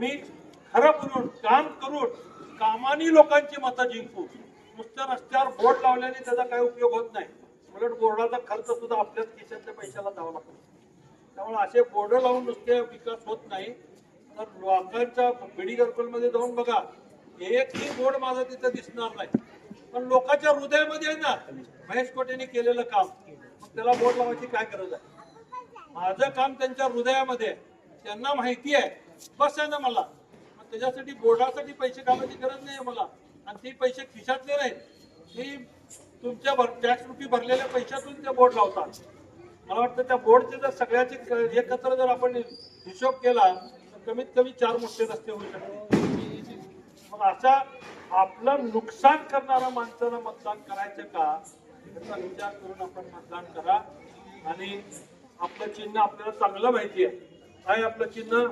मी खरं बोलून काम करून कामानी लोकांची मतं जिंकू. नुसत्या रस्त्यावर बोर्ड लावल्याने त्याचा काही उपयोग होत नाही. उलट बोर्डाचा खर्च सुद्धा आपल्याच खिशातल्या पैशाला द्यावा लागतो. त्यामुळे असे बोर्ड लावून नुसते विकास होत नाही. तर लोकांच्या बिडी मध्ये जाऊन बघा, एकही बोर्ड माझा तिथं दिसणार नाही, पण लोकांच्या हृदयामध्ये आहे ना महेश कोटेंनी केलेलं काम. मग त्याला बोर्ड लावायची काय गरज आहे? माझं काम त्यांच्या हृदयामध्ये आहे, त्यांना माहिती आहे, बस आहे ना मला. मग त्याच्यासाठी बोर्डासाठी पैसे घालायची गरज नाही मला. आणि ते पैसे खिशातले नाहीत, ते तुमच्या टॅक्स रुपी भरलेल्या पैशातून ते बोर्ड लावतात. मला वाटतं त्या बोर्डचे जर सगळ्याचे एकत्र जर आपण हिशोब केला तर कमीत कमी 4 मोठे रस्ते होऊ शकतात. मग अशा आपलं नुकसान करणाऱ्या माणसाला मतदान करायचं का याचा विचार करून आपण मतदान करा. आणि आपलं चिन्ह आपल्याला चांगलं माहिती आहे. काय आपलं चिन्ह?